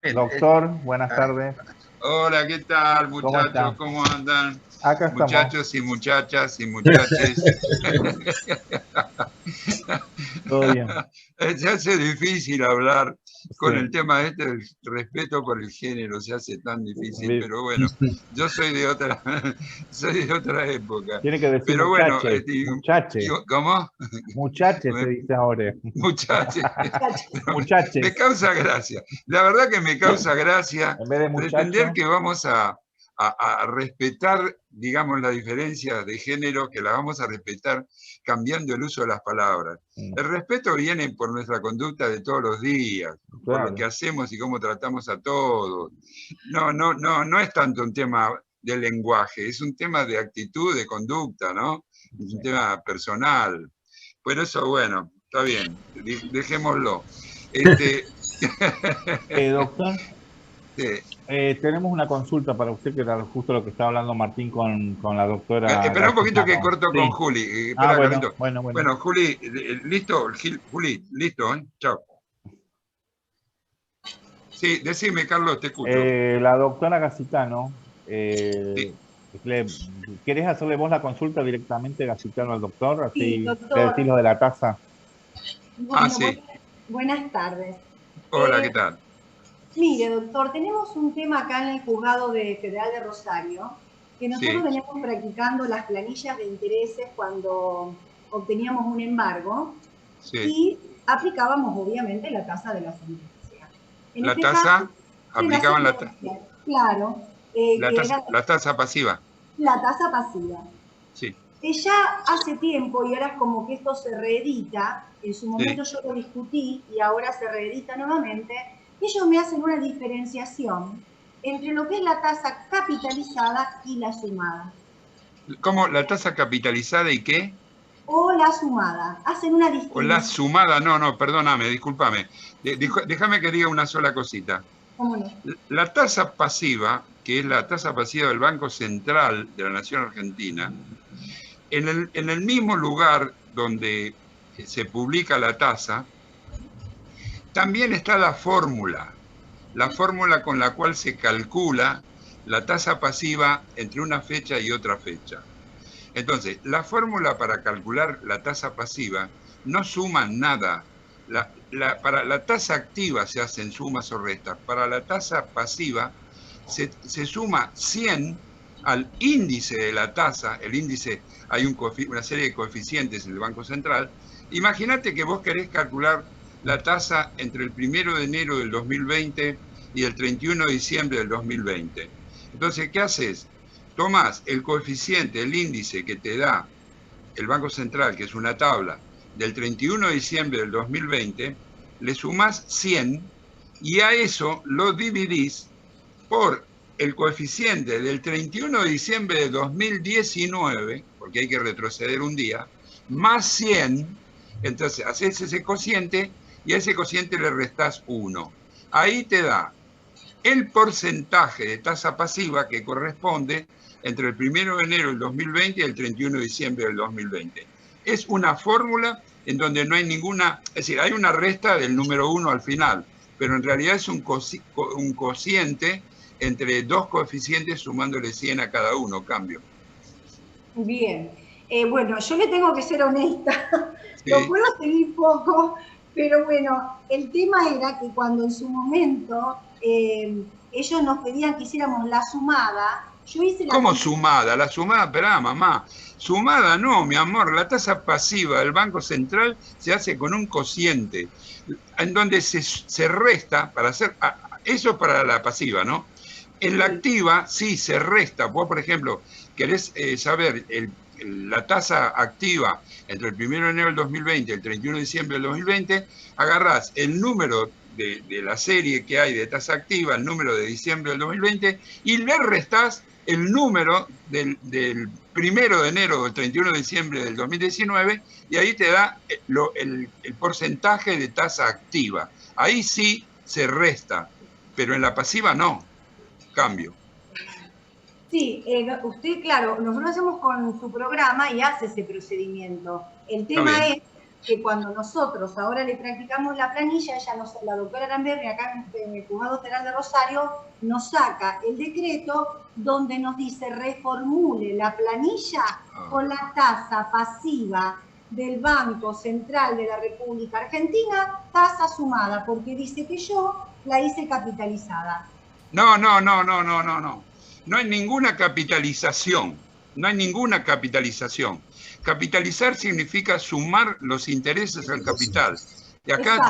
Bien, Doctor, buenas tardes. hola, ¿qué tal, ¿Cómo muchachos? está? ¿Cómo andan? Acá estamos. Muchachos y muchachas y muchaches. Todo bien. Se hace difícil hablar con el Sí. tema este del respeto por el género, se hace tan difícil, Vi- pero bueno, yo soy de otra, soy de otra época. Tiene que decir Pero bueno, muchache, muchache, ¿cómo? muchache se dice ahora. Muchachos, me Muchaches. causa gracia. La verdad que me causa gracia En vez de pretender muchacho, que vamos a respetar, digamos, la diferencia de género, que la vamos a respetar cambiando el uso de las palabras. no, El respeto viene por nuestra conducta de todos los días, por lo que claro. hacemos y cómo tratamos a todos. No es tanto un tema de lenguaje, es un tema de actitud, de conducta, ¿no? Es un Sí. tema personal. Por eso, bueno, está bien, dejémoslo. Este, Doctor, sí. tenemos una consulta para usted, que era justo lo que estaba hablando Martín con la doctora Espera un poquito que Gacitano. corto con Sí. Juli. Ah, Espera, bueno, Carlito. bueno, bueno. Bueno, Juli, listo, Juli, listo, ¿eh? Chao. Sí, decime, Carlos, te escucho. La doctora Gacitano, Sí. le- ¿querés hacerle vos la consulta directamente, Gacitano, al doctor? Sí, Así le decís doctor. lo de la tasa. Ah, Bueno, sí. buenas tardes. Hola, ¿qué tal? Mire, doctor, tenemos un tema acá en el juzgado federal de Rosario, que nosotros Sí, veníamos practicando las planillas de intereses cuando obteníamos un embargo sí. y aplicábamos obviamente la tasa de la sentencia. En La este caso, tasa, de la aplicaban sentencia, claro, que era la tasa pasiva. la tasa pasiva. Sí, Ya hace tiempo, y ahora es como que esto se reedita, en su sí. momento yo lo discutí y ahora se reedita nuevamente, ellos me hacen una diferenciación entre lo que es la tasa capitalizada y la sumada. ¿Cómo? ¿La tasa capitalizada y qué? O la sumada, hacen una O la distinción. sumada. No, perdóname, discúlpame. Sí, Déjame que diga una sola cosita. cómo no. La tasa pasiva, que es la tasa pasiva del Banco Central de la Nación Argentina, en el mismo lugar donde se publica la tasa, también está la fórmula con la cual se calcula la tasa pasiva entre una fecha y otra fecha. Entonces, la fórmula para calcular la tasa pasiva no suma nada. Para la tasa activa se hacen sumas o restas. Para la tasa pasiva se suma 100 al índice de la tasa. El índice, hay una serie de coeficientes en el Banco Central. Imagínate que vos querés calcular la tasa entre el 1 de enero del 2020 y el 31 de diciembre del 2020. Entonces, ¿qué haces? Tomás el coeficiente, el índice que te da el Banco Central, que es una tabla, del 31 de diciembre del 2020, le sumás 100 y a eso lo dividís por el coeficiente del 31 de diciembre de 2019, porque hay que retroceder un día, más 100, entonces haces ese cociente y a ese cociente le restás 1. Ahí te da el porcentaje de tasa pasiva que corresponde entre el 1 de enero del 2020 y el 31 de diciembre del 2020. Es una fórmula en donde no hay ninguna, es decir, hay una resta del número 1 al final, pero en realidad es un cociente entre dos coeficientes sumándole 100 a cada uno, cambio. Bien. Bueno, yo le tengo que ser honesta, lo Sí. puedo seguir poco, pero bueno, el tema era que cuando en su momento ellos nos pedían que hiciéramos la sumada, yo hice la ¿Cómo comparación. sumada? La sumada, esperá, mamá. Sumada no, mi amor. La tasa pasiva del Banco Central se hace con un cociente, en donde se resta para hacer. Eso para la pasiva, ¿no? En la Sí, activa, sí, se resta. Vos, por ejemplo, querés saber la tasa activa entre el 1 de enero del 2020 y el 31 de diciembre del 2020, agarrás el número de la serie que hay de tasa activa, el número de diciembre del 2020, y le restás el número del 1 de enero o el 31 de diciembre del 2019 y ahí te da el porcentaje de tasa activa. Ahí sí se resta, pero en la pasiva no, cambio. sí, usted, claro, nosotros hacemos con su programa y hace ese procedimiento. El Está tema es bien. que cuando nosotros ahora le practicamos la planilla, la doctora Aramberri, acá en el Juzgado Federal de Rosario, nos saca el decreto donde nos dice reformule la planilla con la tasa pasiva del Banco Central de la República Argentina, tasa sumada, porque dice que yo la hice capitalizada. No. No hay ninguna capitalización. No hay ninguna capitalización. Capitalizar significa sumar los intereses al capital. Y acá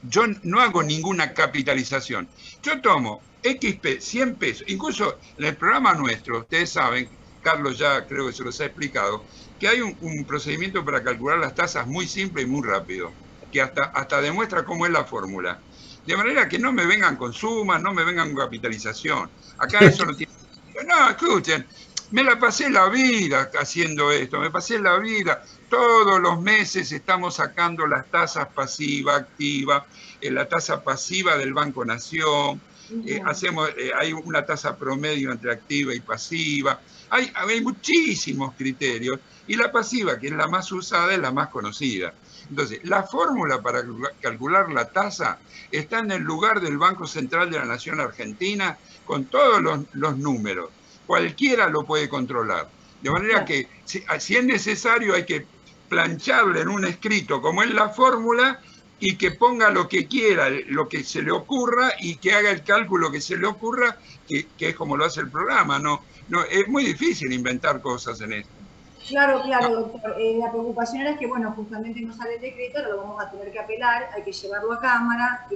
yo no hago ninguna capitalización. Yo tomo XP, 100 pesos. Incluso en el programa nuestro, ustedes saben, Carlos ya creo que se los ha explicado, que hay un procedimiento para calcular las tasas muy simple y muy rápido, que hasta demuestra cómo es la fórmula. De manera que no me vengan con sumas, no me vengan con capitalización. Acá eso no tiene... No, escuchen, me la pasé la vida haciendo esto, me pasé la vida. Todos los meses estamos sacando las tasas pasiva, activa, la tasa pasiva del Banco Nación, hay una tasa promedio entre activa y pasiva, hay muchísimos criterios, y la pasiva, que es la más usada, es la más conocida. Entonces, la fórmula para calcular la tasa está en el lugar del Banco Central de la Nación Argentina con todos los números. Cualquiera lo puede controlar. De manera que, si es necesario, hay que plancharle en un escrito como es la fórmula y que ponga lo que quiera, lo que se le ocurra y que haga el cálculo que se le ocurra, que es como lo hace el programa. No, es muy difícil inventar cosas en esto. Claro, doctor. La preocupación era que, bueno, justamente no sale el decreto, lo vamos a tener que apelar, hay que llevarlo a cámara.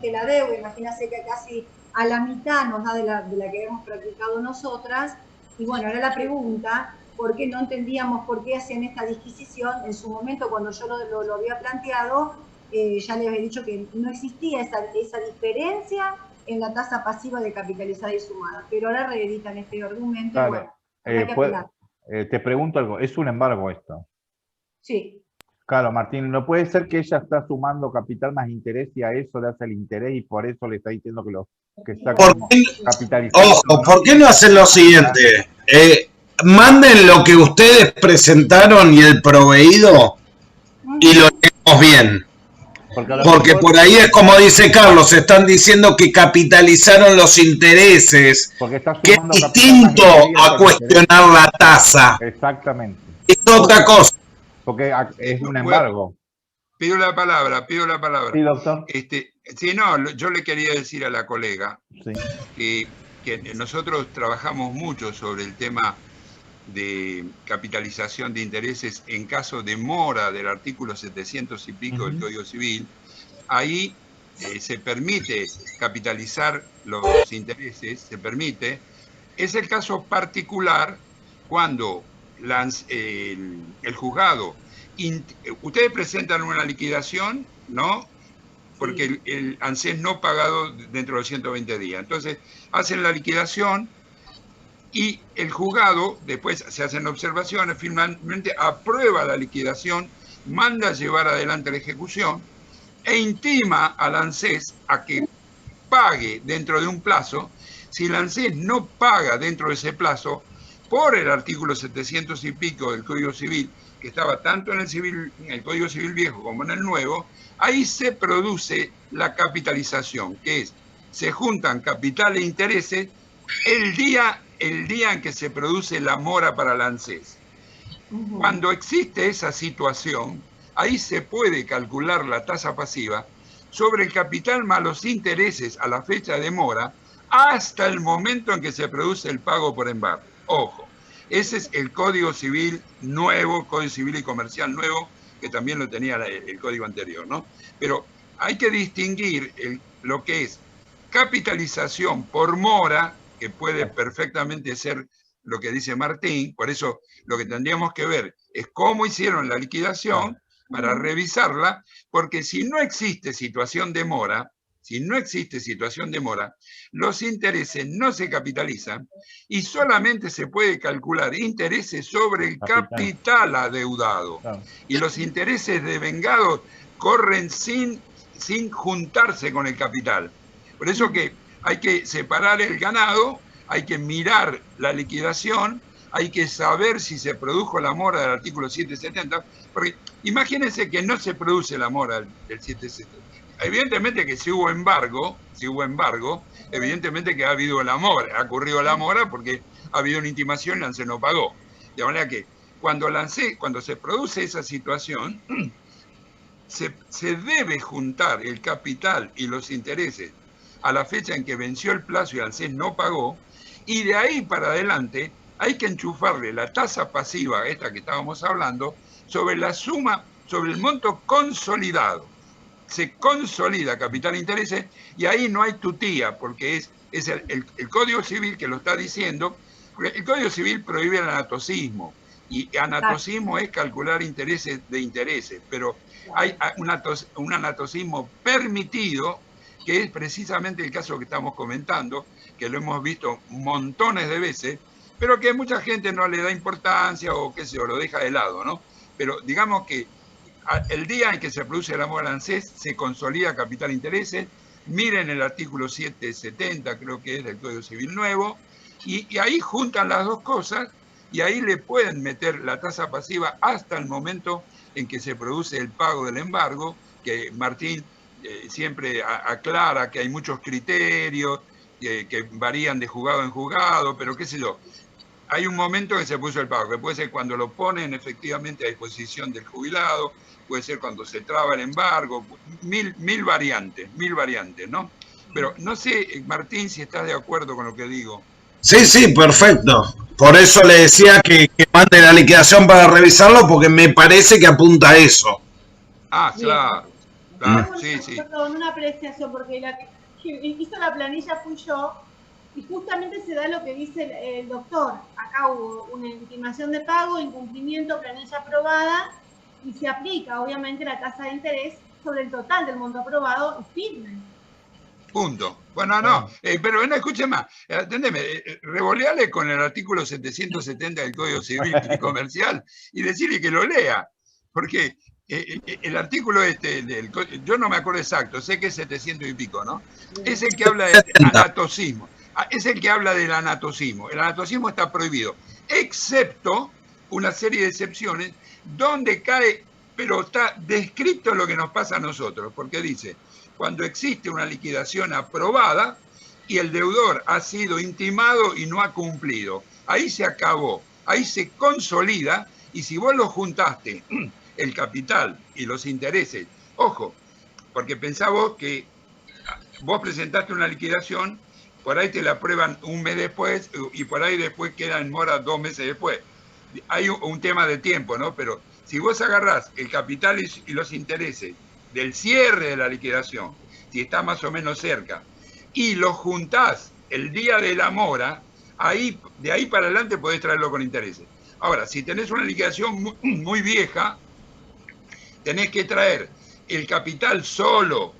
La deuda, imagínate que casi a la mitad nos da de la que hemos practicado nosotras. Y bueno, ahora la pregunta, ¿por qué no entendíamos por qué hacían esta disquisición? En su momento, cuando yo lo había planteado, ya les había dicho que no existía esa diferencia en la tasa pasiva de capitalizada y sumada. Pero ahora reeditan este argumento. Claro. Bueno, hay que apelar. Te pregunto algo, ¿es un embargo esto? Sí. Claro, Martín, ¿no puede ser que ella está sumando capital más interés y a eso le hace el interés y por eso le está diciendo que está capitalizando? Ojo, ¿por qué no hacen lo siguiente? Manden lo que ustedes presentaron y el proveído y lo leemos bien. Porque por ahí es como dice Carlos, están diciendo que capitalizaron los intereses, que es distinto a cuestionar la tasa. Exactamente. Es otra cosa. Porque es un embargo. Pido la palabra. Sí, doctor. Sí, no, yo le quería decir a la colega que nosotros trabajamos mucho sobre el tema de capitalización de intereses en caso de mora del artículo 700 y pico del Código Civil. Ahí se permite capitalizar los intereses, se permite. Es el caso particular cuando el juzgado, ustedes presentan una liquidación, ¿no? Porque el ANSES no pagado dentro de los 120 días. Entonces, hacen la liquidación y el juzgado, después se hacen observaciones, finalmente aprueba la liquidación, manda a llevar adelante la ejecución e intima al ANSES a que pague dentro de un plazo. Si el ANSES no paga dentro de ese plazo, por el artículo 700 y pico del Código Civil, que estaba tanto en el Código Civil viejo como en el nuevo, ahí se produce la capitalización, que es, se juntan capital e intereses el día en que se produce la mora para el ANSES. Cuando existe esa situación, ahí se puede calcular la tasa pasiva sobre el capital más los intereses a la fecha de mora hasta el momento en que se produce el pago por embargo. Ojo, ese es el Código Civil nuevo, Código Civil y Comercial nuevo, que también lo tenía el código anterior, ¿no? Pero hay que distinguir lo que es capitalización por mora, que puede perfectamente ser lo que dice Martín. Por eso lo que tendríamos que ver es cómo hicieron la liquidación para revisarla, porque si no existe situación de mora, los intereses no se capitalizan y solamente se puede calcular intereses sobre el capital adeudado. Y los intereses devengados corren sin juntarse con el capital. Por eso que hay que separar el ganado, hay que mirar la liquidación, hay que saber si se produjo la mora del artículo 770, porque Imagínense que no se produce la mora del 770. Evidentemente que si hubo embargo, evidentemente que ha habido la mora, ha ocurrido la mora porque ha habido una intimación y Lancet no pagó. De manera que cuando se produce esa situación, se debe juntar el capital y los intereses a la fecha en que venció el plazo y Lancet no pagó, y de ahí para adelante hay que enchufarle la tasa pasiva, esta que estábamos hablando, sobre la suma, sobre el monto consolidado. Se consolida capital e intereses y ahí no hay tutía, porque es el Código Civil que lo está diciendo. El Código Civil prohíbe el anatocismo, y anatocismo es calcular intereses de intereses, pero hay un anatocismo permitido, que es precisamente el caso que estamos comentando, que lo hemos visto montones de veces, pero que mucha gente no le da importancia o qué sé yo, lo deja de lado, ¿no? Pero digamos que el día en que se produce la mora ANSES, se consolida capital e intereses. Miren el artículo 770, creo que es del Código Civil Nuevo, y ahí juntan las dos cosas, y ahí le pueden meter la tasa pasiva hasta el momento en que se produce el pago del embargo, que Martín siempre aclara que hay muchos criterios que varían de juzgado en juzgado, pero qué sé yo. Hay un momento en que se puso el pago, que puede ser cuando lo ponen efectivamente a disposición del jubilado, puede ser cuando se traba el embargo, mil variantes, ¿no? Pero no sé, Martín, si estás de acuerdo con lo que digo. Sí, sí, perfecto. Por eso le decía que mande la liquidación para revisarlo, porque me parece que apunta a eso. Ah, claro. Sí, sí. Perdón, una apreciación, porque la que hizo la planilla fui yo, y justamente se da lo que dice el doctor. Acá hubo una intimación de pago, incumplimiento, planilla aprobada, y se aplica, obviamente, la tasa de interés sobre el total del monto aprobado y firme. Punto. Bueno, no, pero no, escuche más, atendeme, revoleale con el artículo 770 del Código Civil y Comercial y decirle que lo lea, porque el artículo yo no me acuerdo exacto, sé que es 700 y pico, ¿no? Es el que habla del anatocismo, es el que habla del anatocismo. El anatocismo está prohibido, excepto una serie de excepciones donde cae, pero está descrito lo que nos pasa a nosotros, porque dice: cuando existe una liquidación aprobada y el deudor ha sido intimado y no ha cumplido. Ahí se acabó, ahí se consolida, y si vos lo juntaste, el capital y los intereses, ojo, porque pensá vos que vos presentaste una liquidación, por ahí te la aprueban un mes después y por ahí después queda en mora 2 meses después. Hay un tema de tiempo, ¿no? Pero si vos agarrás el capital y los intereses del cierre de la liquidación, si está más o menos cerca, y lo juntás el día de la mora, de ahí para adelante podés traerlo con intereses. Ahora, si tenés una liquidación muy vieja, tenés que traer el capital solo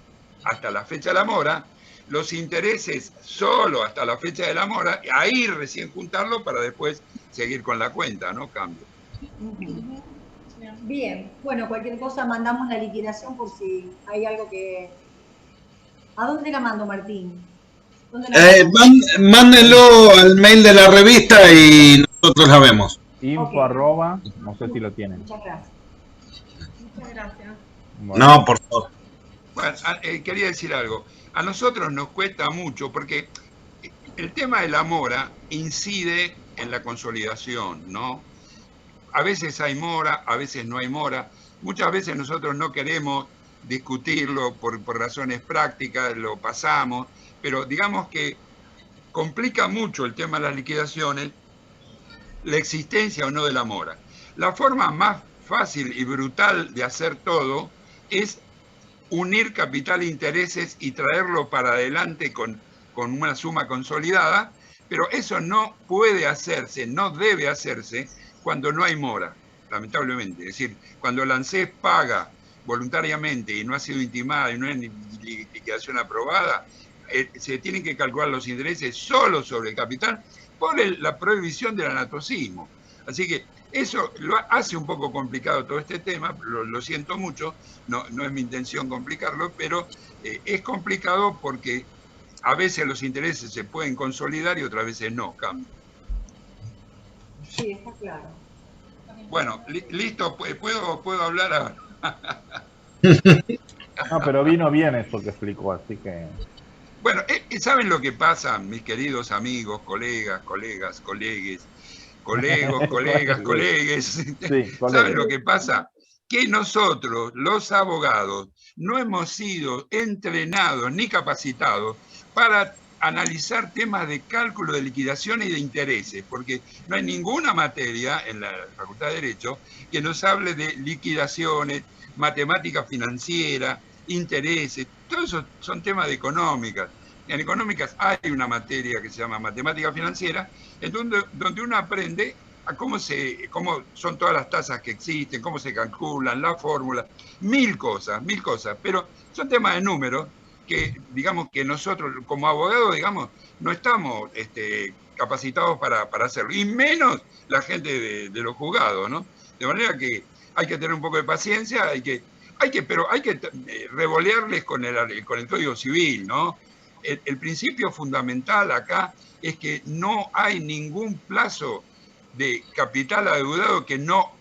hasta la fecha de la mora, los intereses solo hasta la fecha de la mora, ahí recién juntarlo para después seguir con la cuenta, ¿no? Cambio. Bien, bueno, cualquier cosa mandamos la liquidación por si hay algo que... ¿A dónde la mando, Martín? Mándenlo al mail de la revista y nosotros la vemos. Info arroba, no sé si lo tienen. Muchas gracias. Muchas gracias. Bueno. No, por favor. Bueno, quería decir algo. A nosotros nos cuesta mucho porque el tema de la mora incide en la consolidación, ¿no? A veces hay mora, a veces no hay mora. Muchas veces nosotros no queremos discutirlo por razones prácticas, lo pasamos, pero digamos que complica mucho el tema de las liquidaciones la existencia o no de la mora. La forma más fácil y brutal de hacer todo es unir capital e intereses y traerlo para adelante con una suma consolidada, pero eso no puede hacerse, no debe hacerse cuando no hay mora, lamentablemente. Es decir, cuando el ANSES paga voluntariamente y no ha sido intimada y no hay liquidación aprobada, se tienen que calcular los intereses solo sobre el capital por la prohibición del anatocismo. Así que eso lo hace un poco complicado todo este tema, lo siento mucho, no es mi intención complicarlo, pero es complicado porque a veces los intereses se pueden consolidar y otras veces no, cambian. Sí, está claro. Bueno, listo, puedo hablar No, pero vino bien eso que explicó, así que... Bueno, ¿saben lo que pasa, mis queridos amigos, colegas, colegues, colegues? Sí, ¿Saben colega. lo que pasa? Que nosotros, los abogados, no hemos sido entrenados ni capacitados para analizar temas de cálculo de liquidación y de intereses, porque no hay ninguna materia en la Facultad de Derecho que nos hable de liquidaciones, matemática financiera, intereses, todo eso son temas de económicas. En económicas hay una materia que se llama matemática financiera, en donde uno aprende a cómo son todas las tasas que existen, cómo se calculan, la fórmula, mil cosas, pero son temas de números que, digamos, que nosotros como abogados, digamos, no estamos capacitados para hacerlo, y menos la gente de los juzgados, ¿no? De manera que hay que tener un poco de paciencia, pero hay que revolearles con el Código Civil, ¿no? El principio fundamental acá es que no hay ningún plazo de capital adeudado que no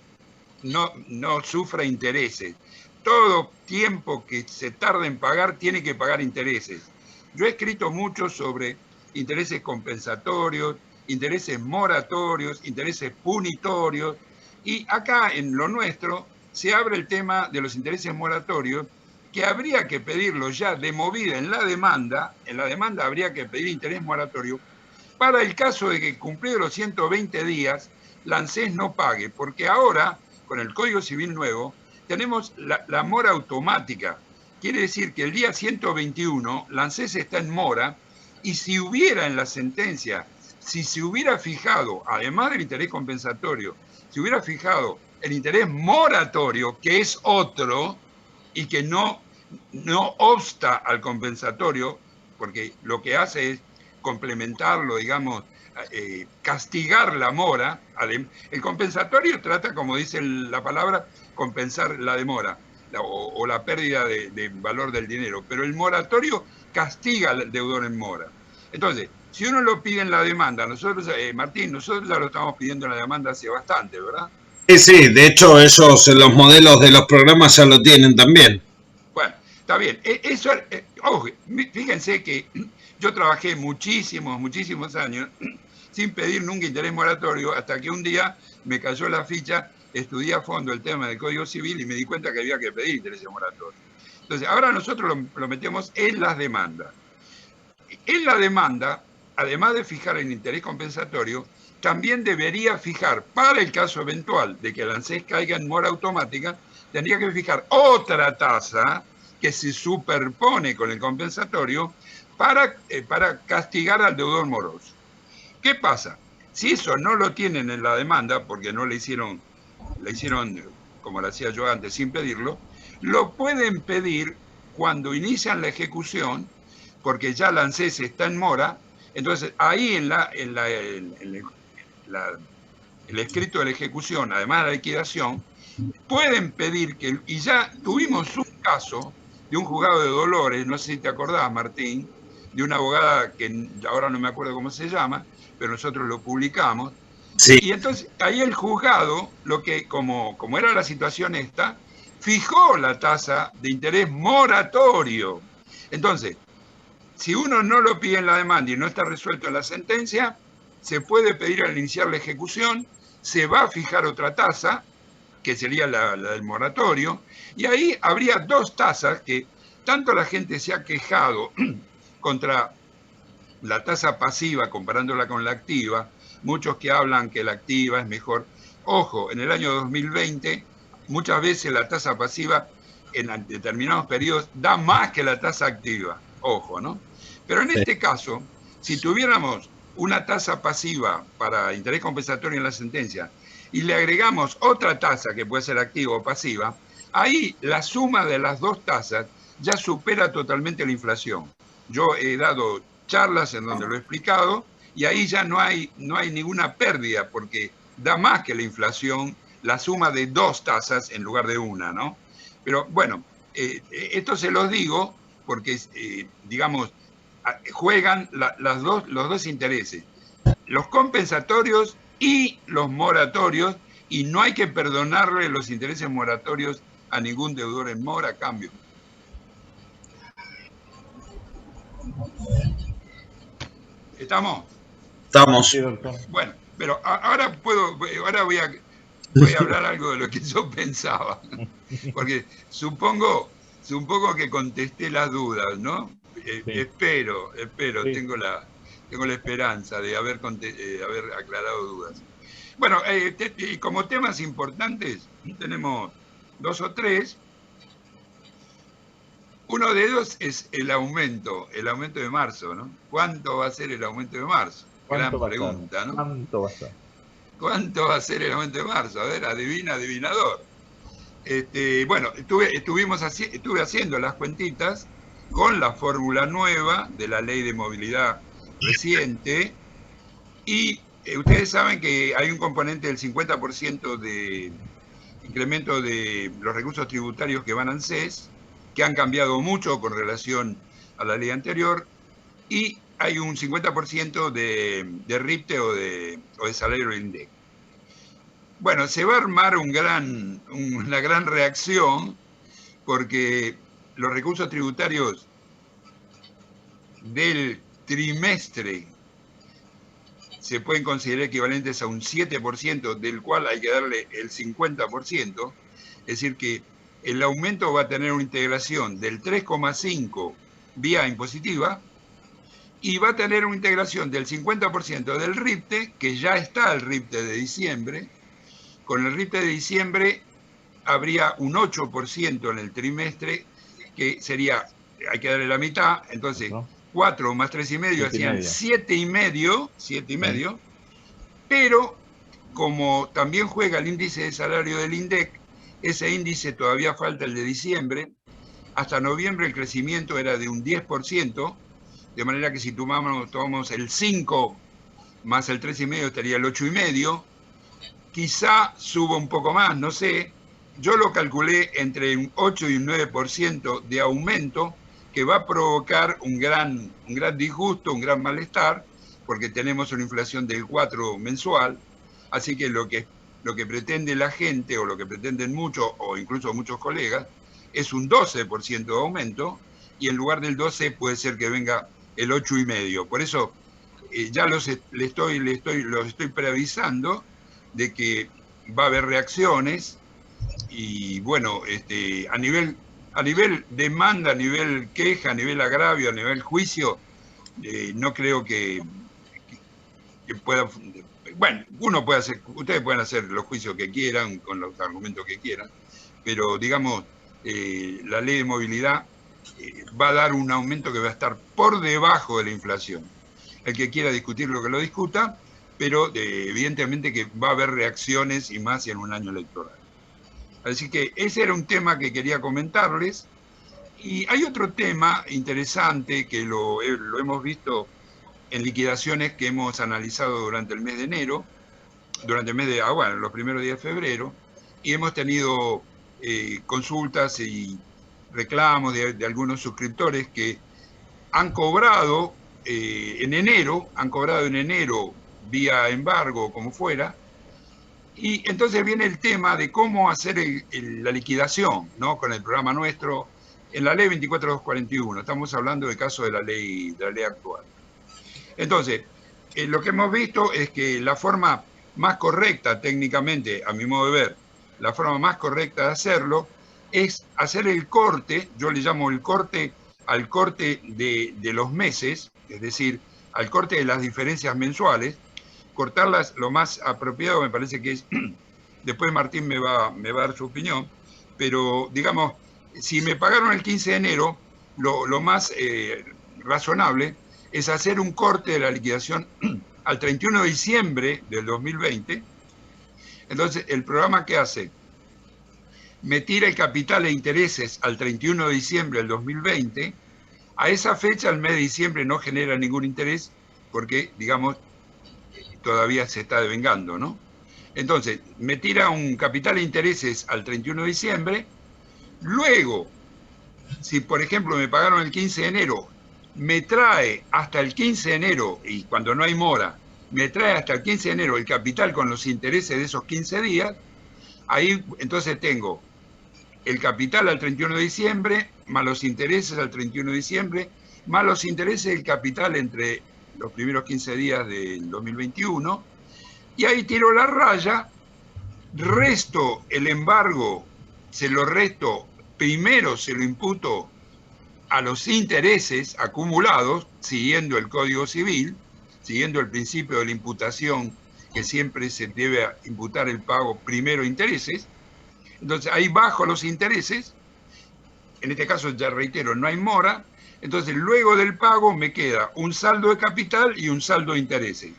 sufra intereses. Todo tiempo que se tarda en pagar tiene que pagar intereses. Yo he escrito mucho sobre intereses compensatorios, intereses moratorios, intereses punitorios, y acá en lo nuestro se abre el tema de los intereses moratorios, que habría que pedirlo ya de movida en la demanda habría que pedir interés moratorio para el caso de que cumplidos los 120 días la ANSES no pague, porque ahora, con el Código Civil nuevo, tenemos la mora automática. Quiere decir que el día 121 la ANSES está en mora, y si hubiera en la sentencia, si se hubiera fijado, además del interés compensatorio, si hubiera fijado el interés moratorio, que es otro, y que no obsta al compensatorio, porque lo que hace es complementarlo, digamos, castigar la mora. El compensatorio trata, como dice la palabra, compensar la demora o la pérdida de valor del dinero, pero el moratorio castiga al deudor en mora. Entonces, si uno lo pide en la demanda, nosotros, Martín, nosotros ya lo estamos pidiendo en la demanda hace bastante, ¿verdad? Sí, de hecho ellos en los modelos de los programas ya lo tienen también. Bueno, está bien. Eso, ojo, fíjense que yo trabajé muchísimos años sin pedir nunca interés moratorio, hasta que un día me cayó la ficha, estudié a fondo el tema del Código Civil y me di cuenta que había que pedir interés moratorio. Entonces, ahora nosotros lo metemos en las demandas. En la demanda, además de fijar el interés compensatorio, también debería fijar, para el caso eventual de que el ANSES caiga en mora automática, tendría que fijar otra tasa que se superpone con el compensatorio para castigar al deudor moroso. ¿Qué pasa? Si eso no lo tienen en la demanda, porque no le hicieron como lo hacía yo antes, sin pedirlo, lo pueden pedir cuando inician la ejecución, porque ya la ANSES está en mora. Entonces ahí en el escrito de la ejecución, además de la liquidación, pueden pedir que, y ya tuvimos un caso de un juzgado de Dolores, no sé si te acordás, Martín, de una abogada que ahora no me acuerdo cómo se llama, pero nosotros lo publicamos. Sí. Y entonces ahí el juzgado, como era la situación esta, fijó la tasa de interés moratorio. Entonces, si uno no lo pide en la demanda y no está resuelto en la sentencia, se puede pedir al iniciar la ejecución, se va a fijar otra tasa, que sería la del moratorio, y ahí habría dos tasas que tanto la gente se ha quejado contra la tasa pasiva comparándola con la activa, muchos que hablan que la activa es mejor. Ojo, en el año 2020 muchas veces la tasa pasiva en determinados periodos da más que la tasa activa, ojo, ¿no? Pero en este caso, si tuviéramos una tasa pasiva para interés compensatorio en la sentencia y le agregamos otra tasa que puede ser activa o pasiva, ahí la suma de las dos tasas ya supera totalmente la inflación. Yo he dado charlas en donde lo he explicado y ahí ya no hay ninguna pérdida, porque da más que la inflación la suma de dos tasas en lugar de una, ¿no? Pero bueno, esto se los digo porque, digamos, juegan los dos intereses, los compensatorios y los moratorios, y no hay que perdonarle los intereses moratorios a ningún deudor en mora a cambio. ¿Estamos? Estamos. Sí, doctor. Bueno, pero ahora voy a hablar algo de lo que yo pensaba, porque supongo que contesté las dudas, ¿no? Sí. Espero, Sí. tengo la esperanza de haber aclarado dudas. Bueno, como temas importantes tenemos 2 o 3. Uno de ellos es el aumento de marzo, ¿no? ¿Cuánto va a ser el aumento de marzo? Gran pregunta, ¿no? ¿Cuánto va a ser? ¿Cuánto va a ser el aumento de marzo? A ver, adivinador. Bueno, estuve haciendo las cuentitas con la fórmula nueva de la ley de movilidad reciente y ustedes saben que hay un componente del 50% de incremento de los recursos tributarios que van al CES, que han cambiado mucho con relación a la ley anterior, y hay un 50% de RIPTE o de salario del INDEC. Bueno, se va a armar una gran reacción porque los recursos tributarios del trimestre se pueden considerar equivalentes a un 7%, del cual hay que darle el 50%, es decir que el aumento va a tener una integración del 3,5 vía impositiva y va a tener una integración del 50% del RIPTE, que ya está el RIPTE de diciembre. Con el RIPTE de diciembre habría un 8% en el trimestre, que sería, hay que darle la mitad, entonces 4 más 3,5 hacían 7,5, pero como también juega el índice de salario del INDEC, ese índice todavía falta el de diciembre. Hasta noviembre el crecimiento era de un 10%, de manera que si tomamos el 5 más el 3,5 estaría el 8,5. Quizá suba un poco más, no sé. Yo lo calculé entre un 8 y un 9% de aumento, que va a provocar un gran disgusto, un gran malestar, porque tenemos una inflación del 4 mensual. Así que lo que pretende la gente, o lo que pretenden muchos, o incluso muchos colegas, es un 12% de aumento, y en lugar del 12 puede ser que venga el 8,5. Por eso ya los estoy preavisando de que va a haber reacciones, y bueno, a nivel demanda, a nivel queja, a nivel agravio, a nivel juicio, no creo que pueda. Bueno, ustedes pueden hacer los juicios que quieran, con los argumentos que quieran, pero digamos, la ley de movilidad va a dar un aumento que va a estar por debajo de la inflación. El que quiera discutirlo, que lo discuta, pero evidentemente que va a haber reacciones, y más en un año electoral. Así que ese era un tema que quería comentarles. Y hay otro tema interesante que lo hemos visto en liquidaciones que hemos analizado durante el mes de enero, los primeros días de febrero, y hemos tenido consultas y reclamos de algunos suscriptores que han cobrado en enero vía embargo, como fuera, y entonces viene el tema de cómo hacer la liquidación, ¿no? Con el programa nuestro, en la ley 24241, estamos hablando del caso de la ley actual. Entonces, lo que hemos visto es que la forma más correcta técnicamente, a mi modo de ver, la forma más correcta de hacerlo es hacer el corte, yo le llamo el corte al corte de los meses, es decir, al corte de las diferencias mensuales, cortarlas lo más apropiado, me parece que es, después Martín me va a dar su opinión, pero digamos, si me pagaron el 15 de enero, lo más razonable es hacer un corte de la liquidación al 31 de diciembre del 2020. Entonces, el programa que hace, me tira el capital e intereses al 31 de diciembre del 2020, a esa fecha, el mes de diciembre no genera ningún interés, porque, digamos, todavía se está devengando, ¿no? Entonces, me tira un capital e intereses al 31 de diciembre, luego, si por ejemplo me pagaron el 15 de enero, me trae hasta el 15 de enero, y cuando no hay mora, me trae hasta el 15 de enero el capital con los intereses de esos 15 días, ahí entonces tengo el capital al 31 de diciembre, más los intereses al 31 de diciembre, más los intereses del capital entre los primeros 15 días del 2021, y ahí tiro la raya, resto el embargo, se lo resto, primero se lo imputo a los intereses acumulados, siguiendo el Código Civil, siguiendo el principio de la imputación, que siempre se debe imputar el pago primero intereses. Entonces ahí bajo los intereses, en este caso ya reitero, no hay mora, entonces luego del pago me queda un saldo de capital y un saldo de intereses.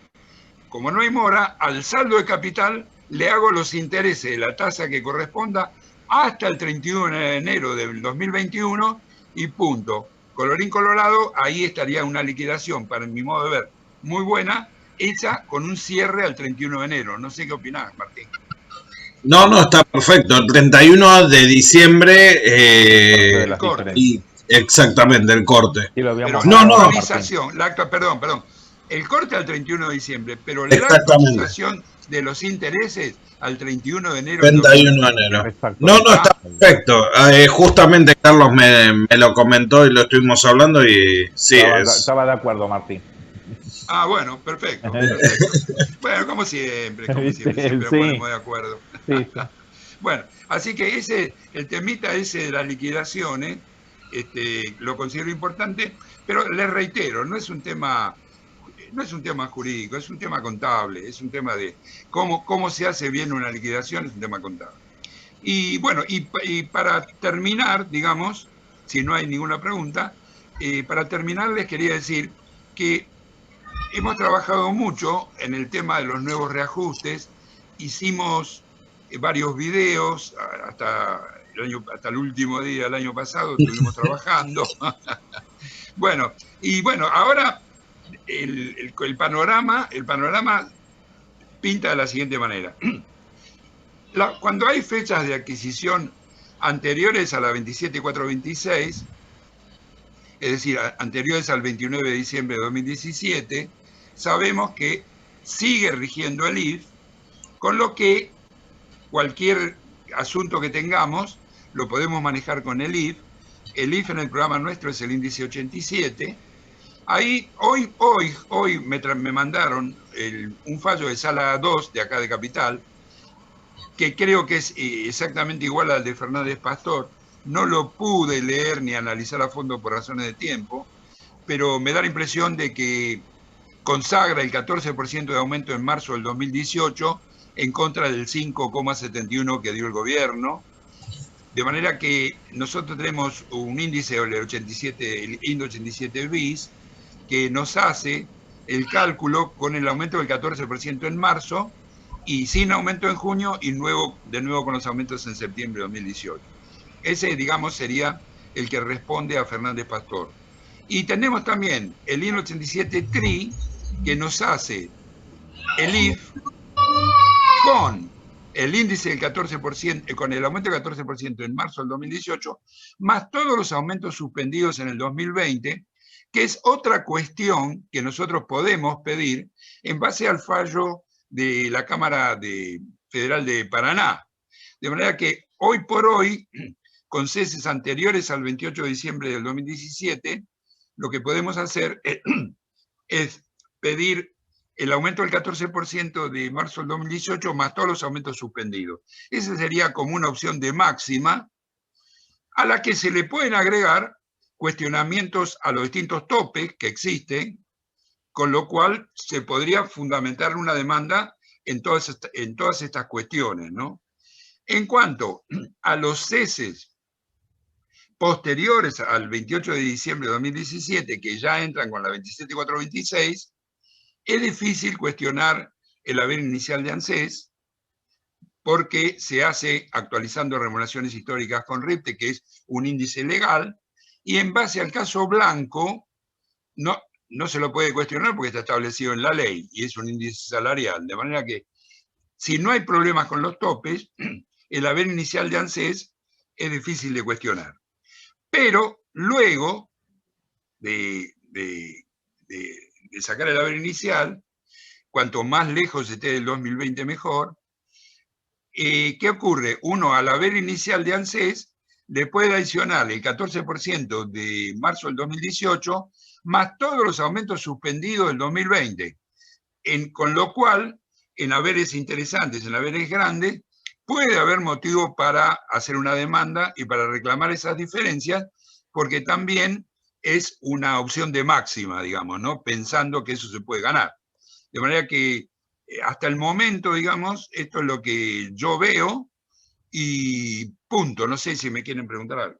Como no hay mora, al saldo de capital le hago los intereses de la tasa que corresponda hasta el 31 de enero del 2021 y punto. Colorín colorado, ahí estaría una liquidación, para mi modo de ver, muy buena, hecha con un cierre al 31 de enero. No sé qué opinás, Martín. No, está perfecto. El 31 de diciembre. Exactamente, el corte. Sí, lo habíamos pero hablado, la actualización, perdón. El corte al 31 de diciembre, pero la actualización de los intereses al 31 de enero. 31 de enero. No, está perfecto. Justamente Carlos me lo comentó y lo estuvimos hablando y sí. Estaba de acuerdo, Martín. Ah, bueno, perfecto. Bueno, como siempre nos ponemos de acuerdo. Sí. Bueno, así que el temita ese de las liquidaciones, lo considero importante, pero les reitero, no es un tema jurídico, es un tema contable, es un tema de cómo se hace bien una liquidación, es un tema contable. Y bueno, y para terminar, digamos, si no hay ninguna pregunta, para terminar les quería decir que hemos trabajado mucho en el tema de los nuevos reajustes, hicimos varios videos, hasta el último día del año pasado estuvimos trabajando. Bueno, ahora el panorama pinta de la siguiente manera. Cuando hay fechas de adquisición anteriores a la 27.426, es decir, anteriores al 29 de diciembre de 2017, sabemos que sigue rigiendo el IF, con lo que cualquier asunto que tengamos lo podemos manejar con el IF. El IF en el programa nuestro es el índice 87. Ahí, hoy me mandaron un fallo de sala 2 de acá de Capital, que creo que es exactamente igual al de Fernández Pastor. No lo pude leer ni analizar a fondo por razones de tiempo, pero me da la impresión de que consagra el 14% de aumento en marzo del 2018 en contra del 5,71 que dio el gobierno. De manera que nosotros tenemos un índice, el 87 bis, que nos hace el cálculo con el aumento del 14% en marzo y sin aumento en junio y de nuevo con los aumentos en septiembre de 2018. Ese, digamos, sería el que responde a Fernández Pastor. Y tenemos también el IN 87 TRI, que nos hace el IF con el índice del 14%, con el aumento del 14% en marzo del 2018, más todos los aumentos suspendidos en el 2020, que es otra cuestión que nosotros podemos pedir en base al fallo de la Cámara Federal de Paraná. De manera que hoy por hoy, con ceses anteriores al 28 de diciembre del 2017, lo que podemos hacer es pedir el aumento del 14% de marzo del 2018 más todos los aumentos suspendidos. Esa sería como una opción de máxima a la que se le pueden agregar cuestionamientos a los distintos topes que existen, con lo cual se podría fundamentar una demanda en todas estas cuestiones, ¿no? En cuanto a los ceses posteriores al 28 de diciembre de 2017, que ya entran con la 27.426, es difícil cuestionar el haber inicial de ANSES porque se hace actualizando remuneraciones históricas con RIPTE, que es un índice legal, y en base al caso Blanco no se lo puede cuestionar porque está establecido en la ley y es un índice salarial. De manera que si no hay problemas con los topes, el haber inicial de ANSES es difícil de cuestionar. Pero luego de sacar el haber inicial, cuanto más lejos esté del 2020 mejor. ¿Qué ocurre? Uno, al haber inicial de ANSES, le puede adicionar el 14% de marzo del 2018, más todos los aumentos suspendidos del 2020. Con lo cual, en haberes interesantes, en haberes grandes, puede haber motivo para hacer una demanda y para reclamar esas diferencias, porque también es una opción de máxima, digamos, ¿no? Pensando que eso se puede ganar. De manera que hasta el momento, digamos, esto es lo que yo veo y punto. No sé si me quieren preguntar algo.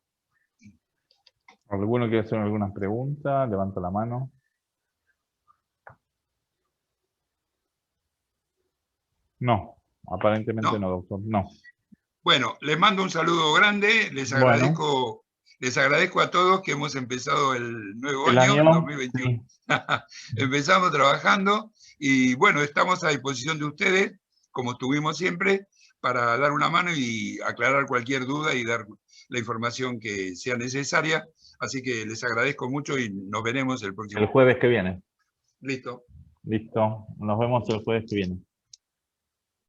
¿Alguno quiere hacer alguna pregunta? Levanta la mano. No, aparentemente no, doctor. No. Bueno, les mando un saludo grande. Les agradezco, les agradezco a todos que hemos empezado el nuevo año 2021. Sí. Empezamos trabajando y bueno, estamos a disposición de ustedes, como estuvimos siempre, para dar una mano y aclarar cualquier duda y dar la información que sea necesaria. Así que les agradezco mucho y nos veremos el próximo. El jueves que viene. Listo. Listo. Nos vemos el jueves que viene.